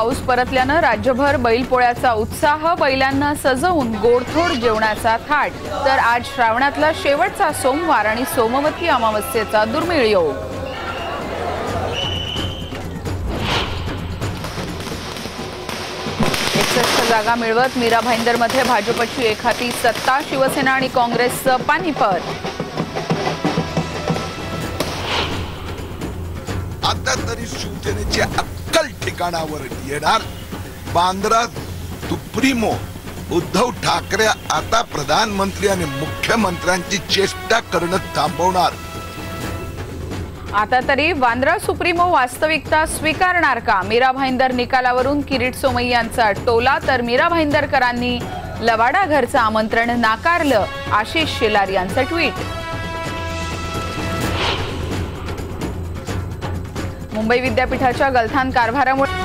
पाऊस परतल्यानं राज्यभर बैलपोळ्याचा उत्साह, बैलांना सजवून गोडधोड जेवणाचा थाट। तर आज श्रावणातला शेवटचा सोमवार आणि सोमवती अमावस्येचा दुर्मिळ योग। जागा मिळवत मीरा भाईंदरमध्ये भाजपची एकहाती सत्ता, शिवसेना आणि काँग्रेसचं पानिपत। आता तरी शिवसेनेची अक्कल ठिकाणावर येणार। बांद्रा सुप्रीमो उद्धव ठाकरे आता प्रधानमंत्री आणि मुख्यमंत्र्यांची चेष्टा करणं थांबवणार। आता तरी वांद्रा सुप्रीमो वास्तविकता स्वीकारणार का? मीरा भाईंदर निकालावरून किरीट सोमय्यांचा टोला, तर मीरा भाईंदरकरांनी लवाडा घरचं आमंत्रण नाकारलं, आशिष शेलार यांचं ट्विट। मुंबई विद्यापीठाच्या गलथान कारभारामुळे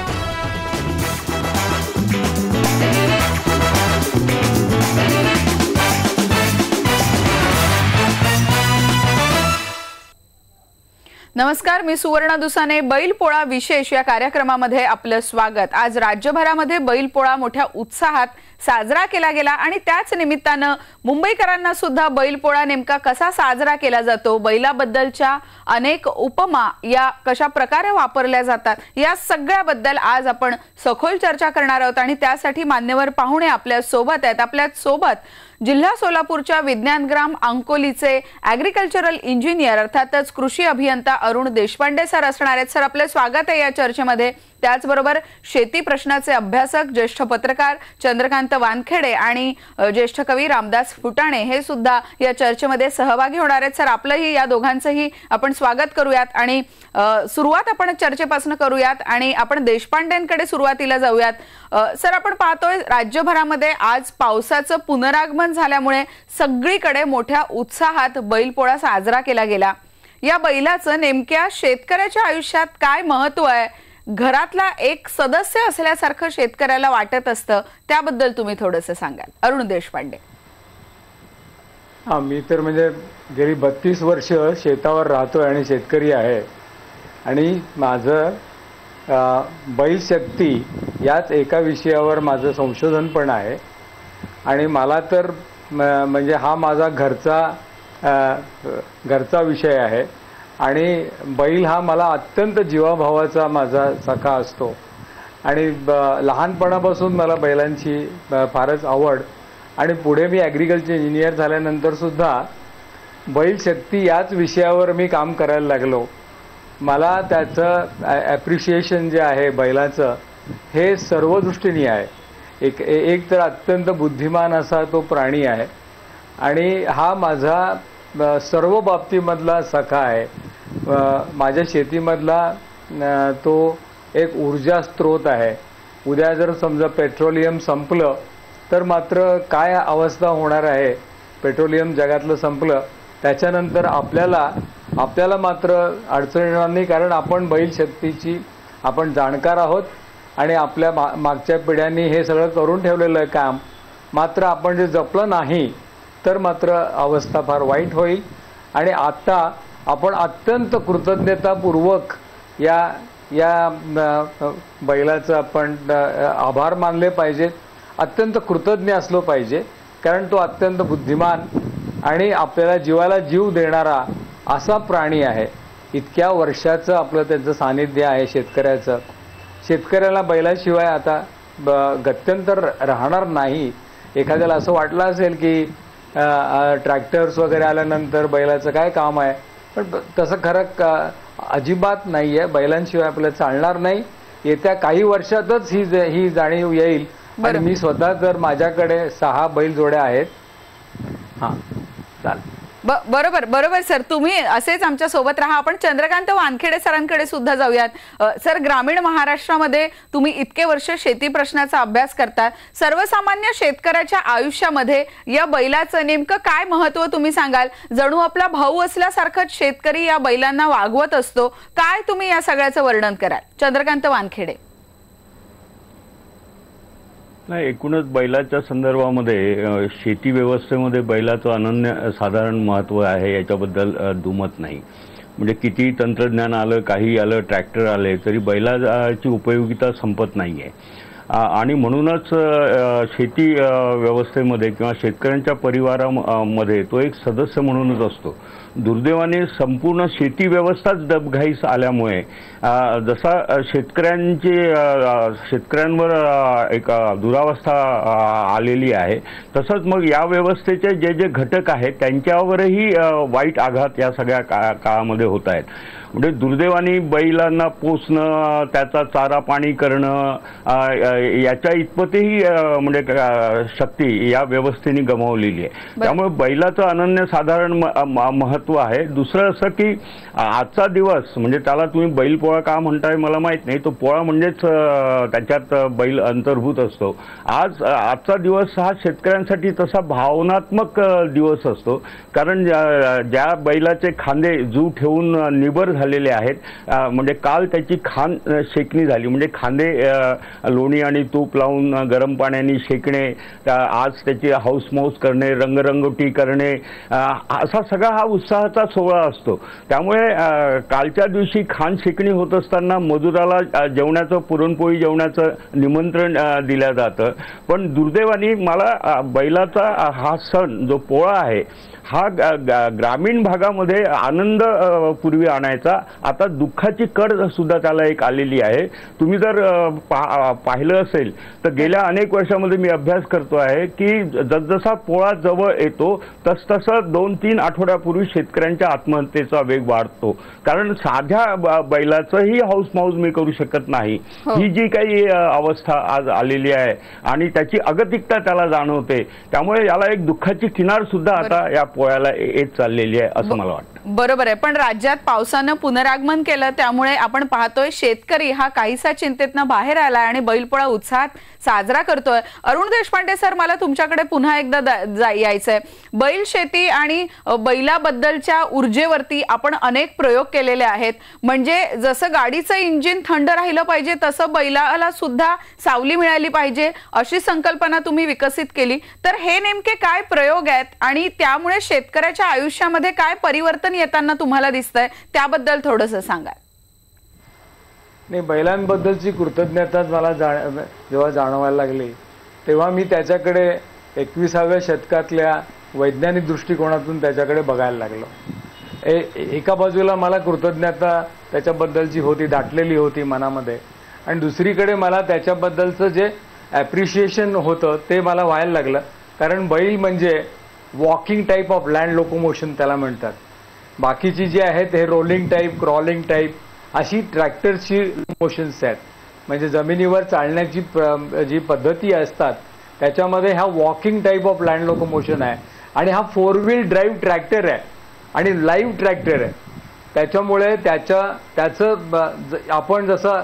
नमस्कार, मी सुवर्णा दुसाने। बैलपोळा विशेष या कार्यक्रमामध्ये आपलं स्वागत। आज राज्यभरामध्ये बैलपोळा मोठ्या उत्साहात साजरा केला गेला आणि त्याच निमित्तानं मुंबईकरांना सुद्धा बैलपोळा नेमका कसा साजरा केला जातो, बैलाबद्दलच्या अनेक उपमा या कशा प्रकारे वापरल्या जातात, या सगळ्याबद्दल आज आपण सखोल चर्चा करणार आहोत आणि त्यासाठी मान्यवर पाहुणे आपल्या सोबत आहेत। आपल्या सोबत जिल्हा सोलापूरच्या विज्ञानग्राम अंकोलीचे ॲग्रिकल्चरल इंजिनियर अर्थातच कृषी अभियंता अरुण देशपांडे सर असणार आहेत। सर, आपले स्वागत आहे या चर्चेमध्ये। त्याचबरोबर शेती प्रश्नाचे अभ्यासक, ज्येष्ठ पत्रकार चंद्रकांत वानखेडे आणि ज्येष्ठ कवी रामदास फुटाणे हे सुद्धा या चर्चेमध्ये सहभागी होणार आहेत। सर, आपलंही या दोघांचंही आपण स्वागत करूयात आणि सुरुवात आपण चर्चेपासून करूयात आणि आपण देशपांडेंकडे सुरुवातीला जाऊयात। सर, आपण पाहतोय राज्यभरामध्ये आज पावसाचं पुनरागमन झाल्यामुळे सगळीकडे मोठ्या उत्साहात बैलपोळा साजरा केला गेला। या बैलाचं नेमक्या शेतकऱ्याच्या आयुष्यात काय महत्त्व आहे, घरातला एक सदस्य असल्यासारखं शेतकऱ्याला वाटत असतं, त्याबद्दल तुम्ही थोडंसं सांगाल अरुण देशपांडे। मी तर म्हणजे गेली 32 वर्ष शेतावर राहतोय आणि शेतकरी आहे आणि माझं बैलशक्ती याच एका विषयावर माझं संशोधन पण आहे आणि मला तर म्हणजे हा माझा घरचा विषय आहे आणि बैल हा मला अत्यंत जीवाभावाचा माझा सखा असतो आणि लहानपणापासून मला बैलांची फारच आवड आणि पुढे मी ॲग्रिकल्चर इंजिनियर झाल्यानंतर सुद्धा बैलशक्ती याच विषयावर मी काम करायला लागलो। मला त्याचं ॲप्रिशिएशन जे आहे बैलाचं हे सर्व दृष्टीने आहे। एक तर अत्यंत बुद्धिमान असा तो प्राणी आहे आणि हा माझा सर्व बाबतीमधला सखा आहे। माझ्या शेतीमधला तो एक ऊर्जा स्रोत आहे। उद्या जर समजा पेट्रोलियम संपलं तर मात्र काय अवस्था होणार आहे, पेट्रोलियम जगातलं संपलं त्याच्यानंतर आपल्याला मात्र अडचण येणार नाही, कारण आपण बैलशक्तीची आपण जाणकार आहोत आणि आपल्या मागच्या पिढ्यांनी हे सगळं करून ठेवलेलं आहे काम। मात्र आपण जे जपलं नाही तर मात्र अवस्था फार वाईट होईल आणि आता आपण अत्यंत कृतज्ञतापूर्वक या बैलाचं आपण आभार मानले पाहिजेत, अत्यंत कृतज्ञ असलो पाहिजे, कारण तो अत्यंत बुद्धिमान आणि आपल्याला जीवाला जीव देणारा असा प्राणी आहे। इतक्या वर्षाचं आपलं त्याचं सानिध्य आहे शेतकऱ्याचं। शेतकऱ्याला बैलाशिवाय आता गत्यंतर राहणार नाही। एखाद्याला असं वाटलं असेल की ट्रॅक्टर्स वगैरे आल्यानंतर बैलाचं काय काम आहे, पण तसं खरं अजिबात नाही आहे। बैलांशिवाय आपल्याला चालणार नाही। येत्या काही वर्षातच ही जाणीव येईल आणि मी स्वतः तर माझ्याकडे 6 बैलजोड्या आहेत। हां, चालेल। बरोबर सर, तुम्ही असेच आमच्या सोबत राहा। आपण चंद्रकांत वानखेडे सरांकडे सुद्धा जाऊयात। सर, ग्रामीण महाराष्ट्रामध्ये तुम्ही इतके वर्ष शेती प्रश्नाचा अभ्यास करता, सर्वसामान्य शेतकऱ्याच्या आयुष्यामध्ये या बैलाचं नेमकं काय महत्त्व तुम्ही सांगाल? जणू आपला भाऊ असल्यासारखंच शेतकरी या बैलांना वागवत असतो, काय तुम्ही या सगळ्याचं वर्णन कराल? चंद्रकांत वानखेडे। नाही, एकूणच बैलाच्या संदर्भामध्ये शेती व्यवस्थेमध्ये बैलाचं अनन्य साधारण महत्त्व आहे, याच्याबद्दल दुमत नाही। म्हणजे किती तंत्रज्ञान आलं, काही आलं, ट्रॅक्टर आले, तरी बैलाची उपयोगिता संपत नाही आहे. आणि म्हणूनच शेती व्यवस्थेमध्ये किंवा शेतकऱ्यांच्या परिवारामध्ये तो एक सदस्य म्हणूनच असतो. दुर्दैवाने संपूर्ण शेती व्यवस्थाच डबघाईस आल्यामुळे जसा शेतकऱ्यांवर एक दुरावस्था आलेली आहे, तसंच मग या व्यवस्थेचे जे जे घटक आहेत त्यांच्यावरही वाईट आघात या सगळ्या काळामध्ये होत आहेत. म्हणजे दुर्दैवाने बैलांना पोसणं, त्याचा चारा पाणी करणं, याच्या इतपतही म्हणजे शक्ती या व्यवस्थेने गमावलेली आहे. त्यामुळे बैलाचं अनन्यसाधारण महत्त्व आहे. दुसरं असं की आजचा दिवस म्हणजे त्याला तुम्ही बैलपोळा का म्हणताय मला माहित नाही, तो पोळा म्हणजेच त्याच्यात बैल अंतर्भूत असतो. आजचा दिवस हा शेतकऱ्यांसाठी तसा भावनात्मक दिवस असतो, कारण ज्या बैलाचे खांदे जू ठेवून निबर झालेले आहेत, म्हणजे काल त्याची खान शेकणी झाली, म्हणजे खांदे लोणी आणि तूप लावून गरम पाण्याने शेकणे, आज त्याची हाऊसमाऊस करणे, रंगरंगोटी करणे, असा सगळा हा उत्साहाचा सोहळा असतो. त्यामुळे कालच्या दिवशी खान शेकणी होत असताना मजुराला जेवणाचं, पुरणपोळी जेवणाचं निमंत्रण दिलं जातं. पण दुर्दैवाने मला बैलाचा हा सण जो पोळा आहे हा ग्रामीण भागामध्ये आनंद पूर्वी आणायचा, आता दुःखाची कड सुद्धा त्याला एक आलेली आहे. तुम्ही जर पाहिलं असेल तर गेल्या अनेक वर्षामध्ये मी अभ्यास करतो आहे की जसजसा पोळा जवळ येतो तसतसं 2-3 आठवड्यापूर्वी शेतकऱ्यांच्या आत्महत्येचा वेग वाढतो. कारण साध्या बैलाचंही हाऊसमाऊस मी करू शकत नाही, ही जी काही अवस्था आज आलेली आहे आणि त्याची अगतिकता त्याला जाणवते. त्यामुळे याला एक दुःखाची किनार सुद्धा आता या पोळ्याला येत चाललेली आहे असं मला वाटतं. बरोबर आहे, पण राज्यात पावसानं पुनरागमन केलं त्यामुळे आपण पाहतोय शेतकरी हा काहीसा चिंतेतनं बाहेर आलाय आणि बैलपोळा उत्साहात साजरा करतोय. अरुण देशपांडे सर, मला तुमच्याकडे पुन्हा एकदा यायचंय. बैल शेती आणि बैलाबद्दलच्या ऊर्जेवरती आपण अनेक प्रयोग केलेले आहेत. म्हणजे जसं गाडीचं इंजिन थंड राहिलं पाहिजे तसं बैलाला सुद्धा सावली मिळाली पाहिजे अशी संकल्पना तुम्ही विकसित केली. तर हे नेमके काय प्रयोग आहेत आणि त्यामुळे शेतकऱ्याच्या आयुष्यामध्ये काय परिवर्तन येताना तुम्हाला दिसतंय, त्याबद्दल थोडंसं सांगा. नाही, बैलांबद्दलची कृतज्ञता मला जेव्हा जाणवायला लागली तेव्हा मी त्याच्याकडे 21व्या शतकातल्या वैज्ञानिक दृष्टिकोनातून त्याच्याकडे बघायला लागलो. एका बाजूला मला कृतज्ञता त्याच्याबद्दलची होती, दाटलेली होती मनामध्ये, आणि दुसरीकडे मला त्याच्याबद्दलचं जे ॲप्रिशिएशन होतं ते मला व्हायला लागलं. कारण बैल म्हणजे walking type of land locomotion त्याला म्हणतात. बाकीची जी आहेत हे रोलिंग टाईप, क्रॉलिंग टाईप अशी ट्रॅक्टरची मोशन्स आहेत. म्हणजे जमिनीवर चालण्याची जी पद्धती असतात त्याच्यामध्ये हा walking type of land locomotion आहे. आणि हा 4 व्हील ड्राईव्ह ट्रॅक्टर आहे आणि लाईव्ह ट्रॅक्टर आहे. त्याच्यामुळे त्याचं आपण जसं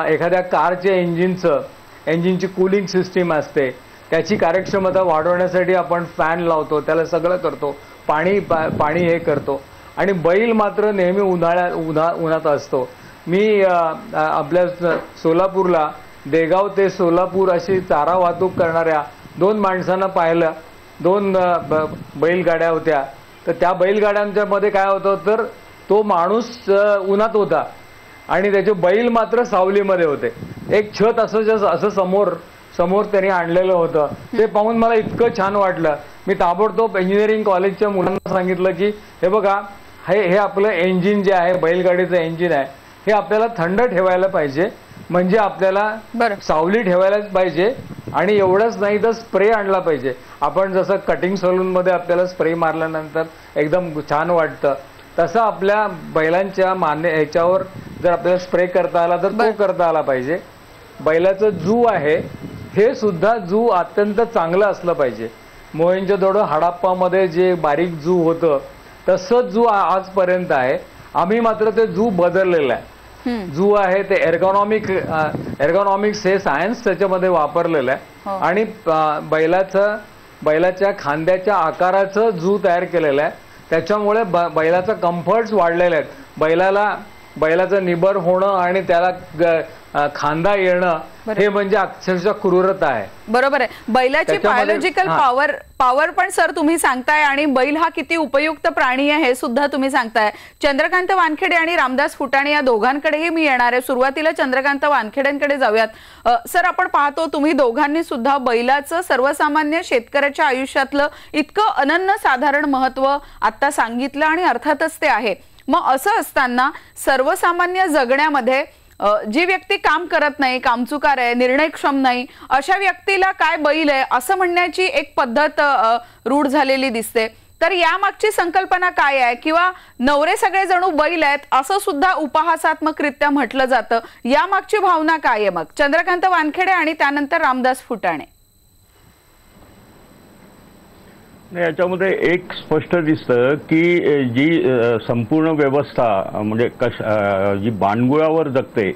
एखाद्या कारच्या इंजिनची कूलिंग सिस्टीम असते, त्याची कार्यक्षमता वाढवण्यासाठी आपण फॅन लावतो, त्याला सगळं करतो, पाणी हे करतो. आणि बैल मात्र नेहमी उन्हात असतो. मी आपल्या सोलापूरला देगाव ते सोलापूर अशी चारा वाहतूक करणाऱ्या 2 माणसांना पाहिलं. 2 बैलगाड्या होत्या. तर त्या बैलगाड्यांच्या मध्ये काय होतं तर तो माणूस उन्हात होता आणि त्याचे बैल मात्र सावलीमध्ये होते. एक छत असं समोर त्यांनी आणलेलं होतं. ते पाहून मला इतकं छान वाटलं. मी ताबडतोब इंजिनिअरिंग कॉलेजच्या मुलांना सांगितलं की हे बघा, हे आपलं इंजिन जे आहे, बैलगाडीचं इंजिन आहे, हे आपल्याला थंड ठेवायला पाहिजे, म्हणजे आपल्याला सावली ठेवायलाच पाहिजे. आणि एवढंच नाही तर स्प्रे आणला पाहिजे. आपण जसं कटिंग सलूनमध्ये आपल्याला स्प्रे मारल्यानंतर एकदम छान वाटतं, तसं आपल्या बैलांच्या ह्याच्यावर जर आपल्याला स्प्रे करता आला तर तो करता आला पाहिजे. बैलाचं जू आहे हे सुद्धा जू अत्यंत चांगलं असलं पाहिजे. मोहेंजोदडो हडप्पामध्ये जे बारीक जू होतं तसंच जू आजपर्यंत आहे. आम्ही मात्र ते जू बदललेलं आहे. जू आहे ते एर्गोनॉमिक्स हे सायन्स त्याच्यामध्ये वापरलेलं आहे. आणि बैलाच्या खांद्याच्या आकाराचं जू तयार केलेलं आहे. त्याच्यामुळे बैलाचा कम्फर्ट्स वाढलेले आहेत. बैलाला बैलाचं निबर होणं आणि त्याला खांदा येणं हे म्हणजे अक्षरशः क्रूरता आहे. बरोबर आहे. बैलाची बायोलॉजिकल पॉवर पण सर तुम्ही सांगताय आणि बैल हा किती उपयुक्त प्राणी आहे हे सुद्धा तुम्ही सांगताय. चंद्रकांत वानखेडे आणि रामदास फुटाणे या दोघांकडेही मी येणार आहे. सुरुवातीला चंद्रकांत वानखेडेंकडे जाऊयात. सर, आपण पाहतो तुम्ही दोघांनी सुद्धा बैलाचं सर्वसामान्य शेतकऱ्याच्या आयुष्यातलं इतकं अनन्य साधारण महत्व आता सांगितलं आणि अर्थातच ते आहे. मग असं असताना सर्वसामान्य जगण्यामध्ये जी व्यक्ती काम करत नाही, कामचुकार आहे, निर्णयक्षम नाही, अशा व्यक्तीला काय बैल आहे असं म्हणण्याची एक पद्धत रूढ झालेली दिसते. तर यामागची संकल्पना काय आहे? किंवा नवरे सगळे जणू बैल आहेत असं सुद्धा उपहासात्मकरित्या म्हटलं जातं. यामागची भावना काय आहे? मग चंद्रकांत वानखेडे आणि त्यानंतर रामदास फुटाणे. याच्यामध्ये एक स्पष्ट दिसतं की जी संपूर्ण व्यवस्था म्हणजे जी बाणगुळावर जगते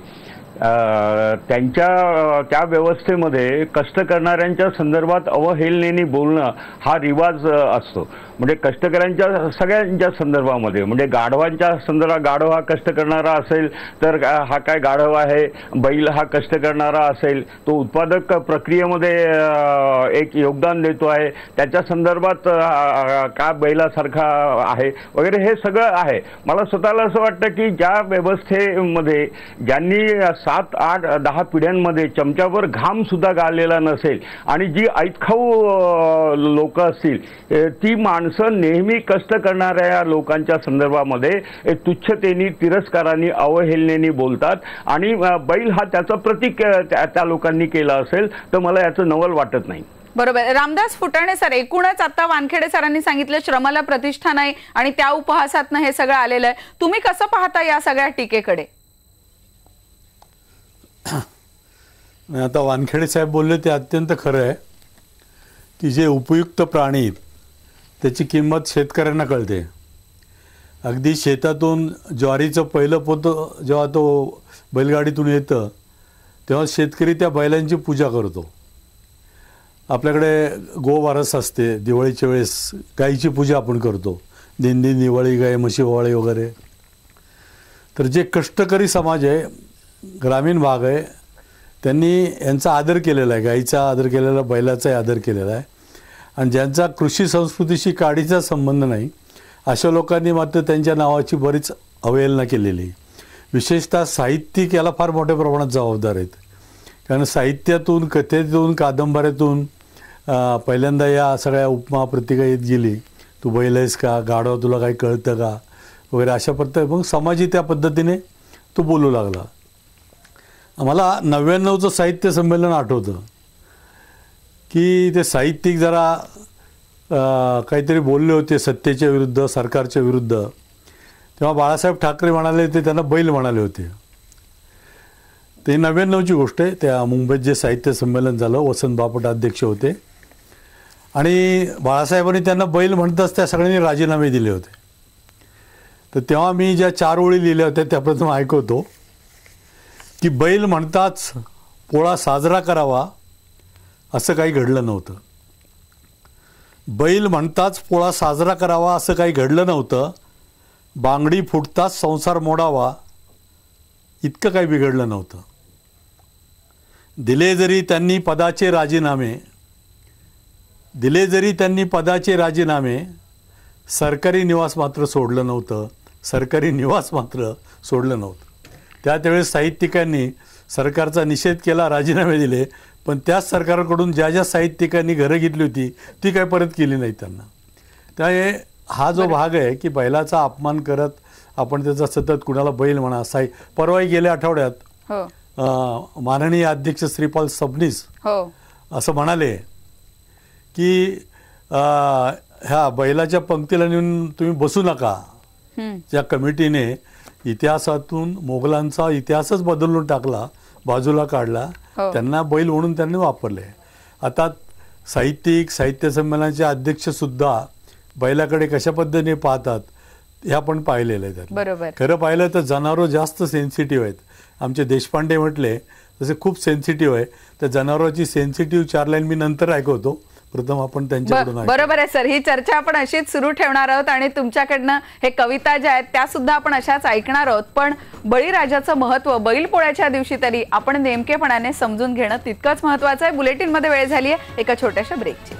त्या व्यवस्थेमध्ये कष्ट करणाऱ्यांच्या संदर्भात अवहेलनेने बोलणं हा रिवाज असतो. म्हणजे कष्टकऱ्यांच्या सगळ्यांच्या संदर्भामध्ये, म्हणजे गाढवांच्या संदर्भात गाढव हा कष्ट करणारा असेल तर हा काय गाढव आहे, बैल हा कष्ट करणारा असेल, तो उत्पादक प्रक्रियेमध्ये एक योगदान देतो आहे, त्याच्या संदर्भात का बैलासारखा आहे वगैरे हे सगळं आहे. मला स्वतःला असं वाटतं की ज्या व्यवस्थेमध्ये ज्यांनी 7, 8, 10 पिढ्यांमध्ये चमच्यावर घाम सुद्धा गाळलेला नसेल आणि जी ऐतखाऊ लोक असतील ती माणसं नेहमी कष्ट करणाऱ्या लोकांच्या संदर्भामध्ये तुच्छतेने, तिरस्काराने, अवहेलनेने बोलतात आणि बैल हा त्याचं प्रतीक त्या लोकांनी केलं असेल तर मला याचं नवल वाटत नाही. बरोबर. रामदास फुटाणे सर, एकूणच आता वानखेडे सरांनी सांगितलं श्रमाला प्रतिष्ठा नाही आणि त्या उपहासातनं हे सगळं आलेलं आहे. तुम्ही कसं पाहता या सगळ्या टीकेकडे? आता वानखेडे साहेब बोलले ते अत्यंत खरं आहे की जे उपयुक्त प्राणी आहेत त्याची किंमत शेतकऱ्यांना कळते. अगदी शेतातून ज्वारीचं पहिलं पोतं जेव्हा तो बैलगाडीतून येतं तेव्हा शेतकरी त्या बैलांची पूजा करतो. आपल्याकडे गोवारस असते, दिवाळीच्या वेळेस गाईची पूजा आपण करतो, दिंडी, दिवाळी, गाय, म्हशी, ओवाळे वगैरे. तर जे कष्टकरी समाज आहे, ग्रामीण भाग आहे, त्यांनी यांचा आदर केलेला आहे, गाईचा आदर केलेला, बैलाचाही आदर केलेला आहे. आणि ज्यांचा कृषी संस्कृतीशी काडीचा संबंध नाही अशा लोकांनी मात्र त्यांच्या नावाची बरीच अवहेलना केलेली. विशेषतः साहित्यिक याला फार मोठ्या प्रमाणात जबाबदार आहेत. कारण साहित्यातून, कथेतून, कादंबऱ्यातून पहिल्यांदा या सगळ्या उपमा प्रतिका येत गेली. तू बैल आहेस का, गाढव तुला काही कळतं का वगैरे अशा पद्धती. मग समाजी त्या पद्धतीने तो बोलू लागला. मला 99चं साहित्य संमेलन आठवतं की ते साहित्यिक जरा काहीतरी बोलले होते सत्तेच्या विरुद्ध, सरकारच्या विरुद्ध. तेव्हा बाळासाहेब ठाकरे म्हणाले ते त्यांना बैल म्हणाले होते. ते 99ची गोष्ट आहे. त्या मुंबईत जे साहित्य संमेलन झालं, वसंत बापट अध्यक्ष होते आणि बाळासाहेबांनी त्यांना बैल म्हणताच त्या सगळ्यांनी राजीनामे दिले होते. तर तेव्हा मी ज्या 4 ओळी लिहिल्या होत्या त्या प्रथम ऐकवतो की बैल म्हणताच पोळा साजरा करावा असं काही घडलं नव्हतं. बैल म्हणताच पोळा साजरा करावा असं काही घडलं नव्हतं. बांगडी फुटताच संसार मोडावा इतकं काही बिघडलं नव्हतं. दिले जरी त्यांनी पदाचे राजीनामे, सरकारी निवास मात्र सोडलं नव्हतं. त्यावेळेस साहित्यिकांनी सरकारचा निषेध केला, राजीनामे दिले, पण त्याच सरकारकडून ज्या साहित्यिकांनी घरं घेतली होती ती काही परत केली नाही त्यांना. त्यामुळे हा जो भाग आहे की बैलाचा अपमान करत आपण त्याचा सतत कुणाला बैल म्हणा. परवाही गेल्या आठवड्यात माननीय अध्यक्ष श्रीपाल सबनीस असं म्हणाले की ह्या बैलाच्या पंक्तीला नेऊन तुम्ही बसू नका. ज्या कमिटीने इतिहासातून मोगलांचा इतिहासच बदलून टाकला, बाजूला काढला, त्यांना बैल म्हणून त्यांनी वापरले. आता साहित्यिक, साहित्य संमेलनाचे अध्यक्ष सुद्धा बैलाकडे कशा पद्धतीने पाहतात हे आपण पाहिलेलं आहे. बरोबर. खरं पाहिलं तर जनावरं जास्त सेन्सिटिव्ह आहेत. आमचे देशपांडे म्हटले तसे खूप सेन्सिटिव्ह आहे. त्या जनावरांची सेन्सिटिव्ह 4 लाईन मी नंतर ऐकवतो, प्रथम आपण त्यांच्याकडून बरोबर आहे सर, ही चर्चा आपण अशीच सुरू ठेवणार आहोत आणि तुमच्याकडनं हे कविता ज्या आहेत त्या सुद्धा आपण अशाच ऐकणार आहोत. पण बळीराजाचं महत्व बैलपोळ्याच्या दिवशी तरी आपण नेमकेपणाने समजून घेणं तितकंच महत्वाचं आहे. बुलेटिन मध्ये वेळ झाली आहे एका छोट्याशा ब्रेकची.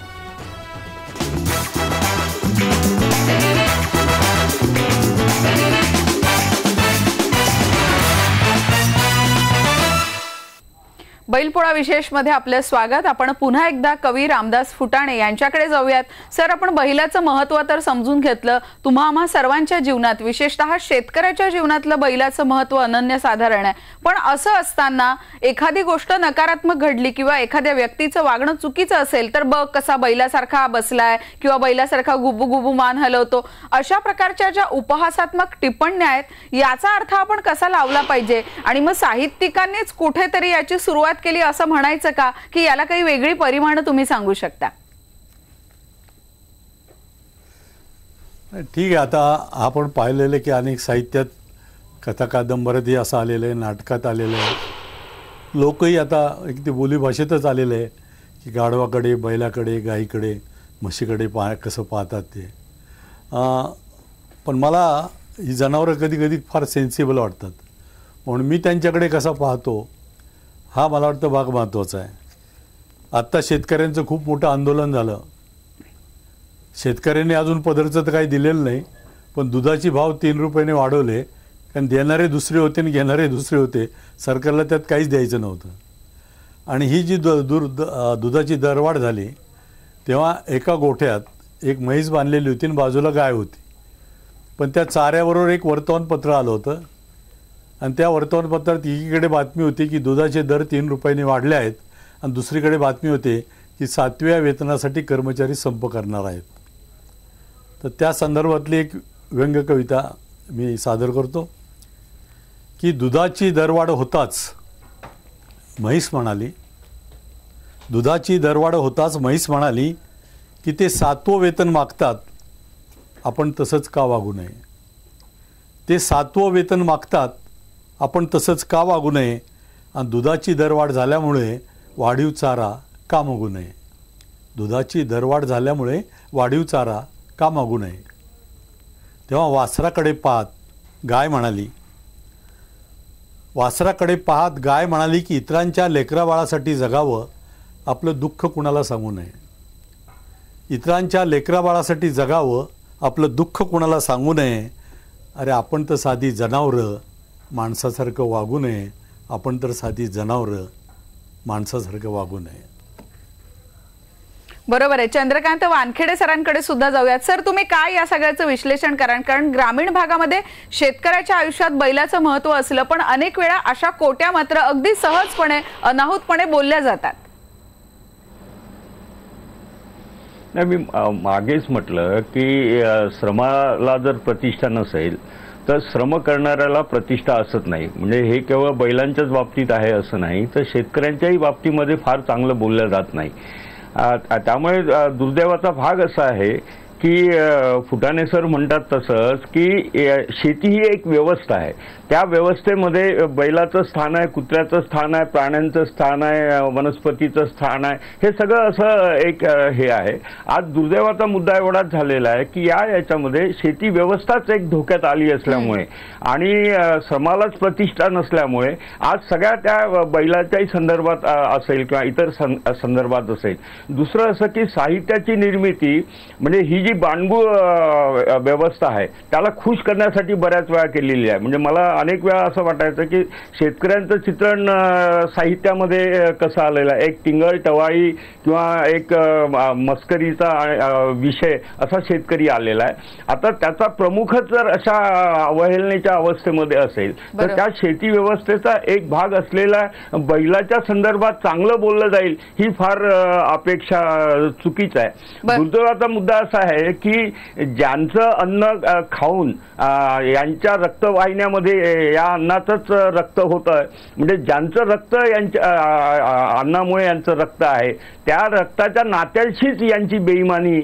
बैलपोळा विशेष मध्ये आपलं स्वागत. आपण पुन्हा एकदा कवी रामदास फुटाणे यांच्याकडे जाऊयात. सर, आपण बैलाचं महत्व तर समजून घेतलं. तुम्हा आम्हा सर्वांच्या जीवनात, विशेषतः शेतकऱ्याच्या जीवनातलं बैलाचं महत्व अनन्यसाधारण आहे. पण असं असताना एखादी गोष्ट नकारात्मक घडली किंवा एखाद्या व्यक्तीचं वागणं चुकीचं असेल तर बघ कसा बैलासारखा बसलाय किंवा बैलासारखा गुबू गुबू मान हलवतो, अशा प्रकारच्या ज्या उपहासात्मक टिप्पण्या आहेत याचा अर्थ आपण कसा लावला पाहिजे? आणि मग साहित्यिकांनीच कुठेतरी याची सुरुवात केली असं म्हणायचं का, की याला काही वेगळी परिमाणं तुम्ही सांगू शकता? ठीक आहे, आता आपण पाहिलेलं की अनेक साहित्यात, कथा कादंबऱ्यातही असं आलेलं आहे, नाटकात आलेलं आहे, लोकही आता एक ते बोलीभाषेतच आलेलं आहे की गाढवाकडे, बैलाकडे, गाईकडे, म्हशीकडे कसं पाहतात ते. पण मला ही जनावरं कधी कधी फार सेन्सिबल वाटतात, म्हणून मी त्यांच्याकडे कसा पाहतो हा मला वाटतं भाग महत्त्वाचा आहे. आत्ता शेतकऱ्यांचं खूप मोठं आंदोलन झालं. शेतकऱ्यांनी अजून पदरचं तर काही दिलेलं नाही, पण दुधाची भाव 3 रुपयाने वाढवले, कारण देणारे दुसरे होते आणि घेणारे दुसरे होते. सरकारला त्यात काहीच द्यायचं नव्हतं. आणि ही जी दुधाची दरवाढ झाली तेव्हा एका गोठ्यात एक म्हैस बांधलेली होती आणि बाजूला गाय होती. पण त्या चाऱ्याबरोबर एक वर्तमानपत्र आलं होतं आणि त्या वर्तमानपत्रात एकीकडे बातमी होती की दुधाचे दर 3 रुपयांनी वाढले आहेत आणि दुसरीकडे बातमी होते की 7व्या वेतनासाठी कर्मचारी संप करणार आहेत. तर त्या संदर्भातली एक व्यंग्य कविता मी सादर करतो की दुधाची दरवाढ होताच म्हैस म्हणाली, दुधाची दरवाढ होताच म्हैस म्हणाली की ते 7वं वेतन मागतात, आपण तसंच का वागू नये. ते 7वं वेतन मागतात, आपण तसंच का वागू नये. आणि दुधाची दरवाढ झाल्यामुळे वाढीव चारा का मागू नये. दुधाची दरवाढ झाल्यामुळे वाढीव चारा का मागू नये. तेव्हा वासराकडे पाहत गाय म्हणाली, वासराकडे पाहत गाय म्हणाली की इतरांच्या लेकराबाळासाठी जगावं, आपलं दुःख कुणाला सांगू नये. इतरांच्या लेकराबाळासाठी जगावं, आपलं दुःख कुणाला सांगू नये. अरे आपण तर साधी जनावरं, माणसासारखं वागू नये. आपण तर साधी जनावरं, माणसासारखं वागू नये. बरोबर आहे. चंद्रकांत वानखेडे सरांकडे सुद्धा जाऊयात. सर, तुम्ही काय या सगळ्याचं विश्लेषण कराल? कारण ग्रामीण भागामध्ये शेतकऱ्याच्या आयुष्यात बैलाचं महत्व असलं, पण अनेक वेळा अशा कोट्या मात्र अगदी सहजपणे, अनाहूतपणे बोलल्या जातात. नाही, मी मागेच म्हटलं की श्रमाला जर प्रतिष्ठा नसेल तर श्रम करणाऱ्याला प्रतिष्ठा असत नाही. म्हणजे हे केवळ बैलांच्याच बाबतीत आहे असं नाही, तर शेतकऱ्यांच्याही बाबतीमध्ये फार चांगलं बोललं जात नाही. त्यामुळे दुर्दैवाचा भाग असा आहे की फुटाणे सर म्हणतात तसंच की शेती ही एक व्यवस्था आहे. त्या व्यवस्थेमध्ये बैलाचं स्थान आहे, कुत्र्याचं स्थान आहे, प्राण्यांचं स्थान आहे, वनस्पतीचं स्थान आहे. हे सगळं असं एक हे आहे. आज दुर्दैवाचा मुद्दा एवढाच झालेला आहे की याच्यामध्ये शेती व्यवस्थाच एक धोक्यात आली असल्यामुळे आणि श्रमालाच प्रतिष्ठा नसल्यामुळे आज सगळ्या त्या बैलाच्याही संदर्भात असेल किंवा इतर संदर्भात असेल. दुसरं असं की साहित्याची निर्मिती म्हणजे ही जी बाणगू व्यवस्था आहे त्याला खुश करण्यासाठी बऱ्याच वेळा केलेली आहे. म्हणजे मला अनेक वेळा असं वाटायचं की शेतकऱ्यांचं चित्रण साहित्यामध्ये कसं आलेलं आहे, एक टिंगल टवाळी किंवा एक मस्करीचा विषय असा शेतकरी आलेला आहे. आता त्याचा प्रमुखच जर अशा अवहेलनेच्या अवस्थेमध्ये असेल तर त्या शेती व्यवस्थेचा एक भाग असलेला बैलाच्या संदर्भात चांगलं बोललं जाईल ही फार अपेक्षा चुकीच आहे. दुर्दैवाचा मुद्दा असा आहे की ज्यांचं अन्न खाऊन यांच्या रक्तवाहिन्यामध्ये या अन्नाचंच रक्त होतं, म्हणजे ज्यांचं रक्त यांच्या अन्नामुळे यांचं रक्त आहे त्या रक्ताच्या नात्याशीच यांची बेईमानी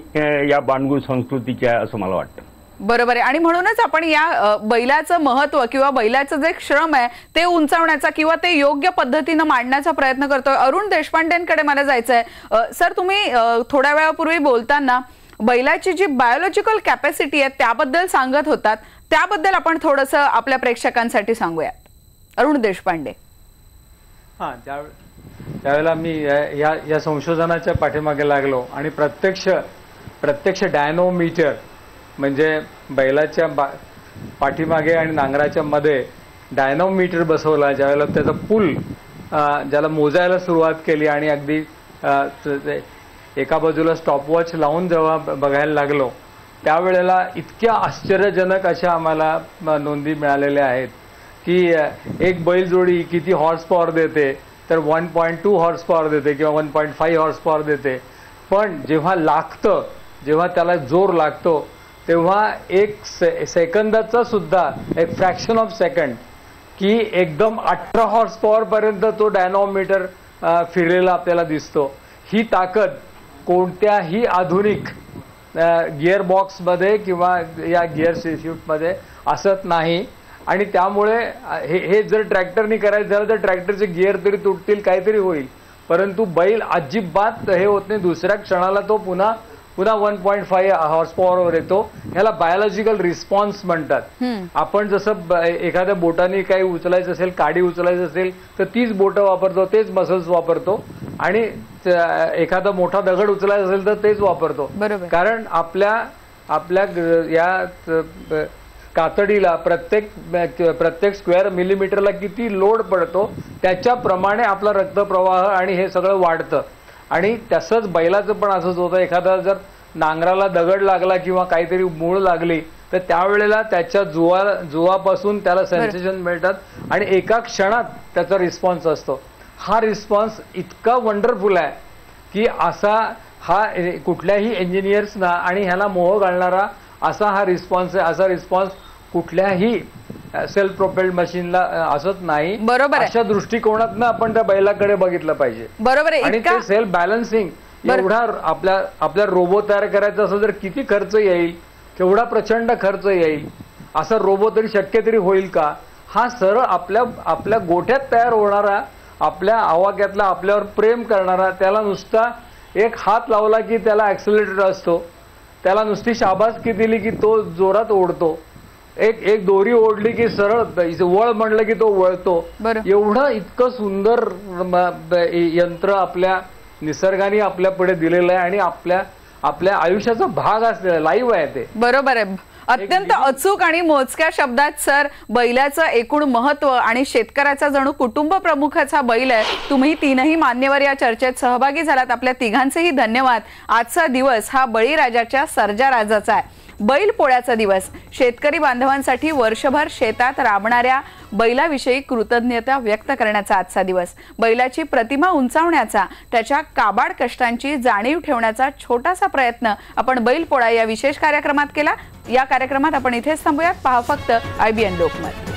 या बाणगू संस्कृतीची आहे असं मला वाटतं. बरोबर आहे. आणि म्हणूनच आपण या बैलाचं महत्व किंवा बैलाचं जे श्रम आहे ते उंचावण्याचा किंवा ते योग्य पद्धतीने मांडण्याचा प्रयत्न करतोय. अरुण देशपांडेंकडे मला जायचंय. सर, तुम्ही थोड्या वेळापूर्वी बोलताना बैलाची जी बायोलॉजिकल कॅपॅसिटी आहे त्याबद्दल सांगत होतात, त्याबद्दल आपण थोडंसं आपल्या प्रेक्षकांसाठी सांगूयात. अरुण देशपांडे. हां, त्यावेळेला मी या संशोधनाच्या पाठीमागे लागलो आणि प्रत्यक्ष डायनोमीटर म्हणजे बैलाच्या पाठीमागे आणि नांगराच्या मध्ये डायनोमीटर बसवला. ज्यावेळेला त्याचा पूल ज्याला मोजायला सुरुवात केली आणि अगदी एका बाजूला स्टॉपवॉच लावून जेव्हा बघायला लागलो त्यावेळेला इतक्या आश्चर्यजनक अशा आम्हाला नोंदी मिळालेल्या आहेत की एक बैलजोडी किती हॉर्स पॉवर देते, तर 1.2 हॉर्स पॉवर देते किंवा 1.5 हॉर्स पॉवर देते. पण जेव्हा त्याला जोर लागतो तेव्हा एक सेकंदाचा सुद्धा एक फ्रॅक्शन ऑफ सेकंड की एकदम 18 हॉर्स पॉवर पर्यंत तो डायनोमीटर फिरलेला आपल्याला दिसतो. ही ताकद कोणत्याही आधुनिक गिअर बॉक्समध्ये किंवा या गिअर शिफ्टमध्ये असत नाही. आणि त्यामुळे हे जर ट्रॅक्टरनी करायचं झालं तर ट्रॅक्टरचे गिअर तरी तुटतील, काहीतरी होईल, परंतु बैल अजिबात हे होत नाही. दुसऱ्या क्षणाला तो पुन्हा 1.5 हॉर्स पॉवरवर येतो. ह्याला बायोलॉजिकल रिस्पॉन्स म्हणतात. आपण जसं एखाद्या बोटाने काही उचलायचं असेल, काडी उचलायचं असेल तर तीच बोटं वापरतो, तेच मसल्स वापरतो. आणि एखादा मोठा दगड उचलायचा असेल तर तेच वापरतो. कारण आपल्या या कातडीला प्रत्येक स्क्वेअर मिलीमीटरला किती लोड पडतो त्याच्याप्रमाणे आपला रक्तप्रवाह आणि हे सगळं वाढतं. आणि तसंच बैलाचं पण असंच होतं. एखादा जर नांगराला दगड लागला किंवा काहीतरी मूळ लागली तर त्यावेळेला त्याच्या जुवापासून त्याला सेन्सेशन मिळतात आणि एका क्षणात त्याचा रिस्पॉन्स असतो. हा रिस्पॉन्स इतका वंडरफुल आहे की हा कुठल्याही इंजिनियर्सना आणि ह्याला मोह घालणारा असा हा रिस्पॉन्स आहे. असा रिस्पॉन्स कुठल्याही सेल्फ प्रोपेल्ड मशीनला असत नाही. बरोबर. अशा दृष्टिकोनातनं आपण त्या बैलाकडे बघितलं पाहिजे. बरोबर आहे. आणि ते सेल्फ बॅलन्सिंग एवढा आपल्या रोबो तयार करायचा असं जर किती खर्च येईल, केवढा प्रचंड खर्च येईल, असा रोबो तरी शक्य तरी होईल का? हा सरळ आपल्या गोठ्यात तयार होणारा, आपल्या आवाक्यातला, आपल्यावर प्रेम करणारा, त्याला नुसता एक हात लावला की त्याला ऍक्सिलरेटर असतो, त्याला नुसती शाबासकी दिली की तो जोरात ओढतो, एक दोरी ओढली की सरळ वळ म्हणलं की तो वळतो. एवढं इतकं सुंदर यंत्र आपल्या निसर्गाने आपल्या पुढे दिलेलं आहे आणि आपल्या आयुष्याचा भाग असलेला लाईव्ह आहे ते. बरोबर आहे. अत्यंत अचूक आणि मोजक्या शब्दात सर बैलाचं एकूण महत्व आणि शेतकऱ्याचा जणू कुटुंब प्रमुखाचा बैल आहे. तुम्ही तीनही मान्यवर या चर्चेत सहभागी झालात. आपल्या तिघांचेही धन्यवाद. आजचा दिवस हा बळीराजाच्या सर्जाराजाचा आहे. बैल पोळ्याचा दिवस शेतकरी बांधवांसाठी वर्षभर शेतात राबणाऱ्या बैलाविषयी कृतज्ञता व्यक्त करण्याचा आजचा दिवस. बैलाची प्रतिमा उंचावण्याचा, त्याच्या काबाड कष्टांची जाणीव ठेवण्याचा छोटासा प्रयत्न आपण बैल पोळा या विशेष कार्यक्रमात केला. या कार्यक्रमात आपण इथेच थांबूयात. पहा फक्त IBN लोकमत.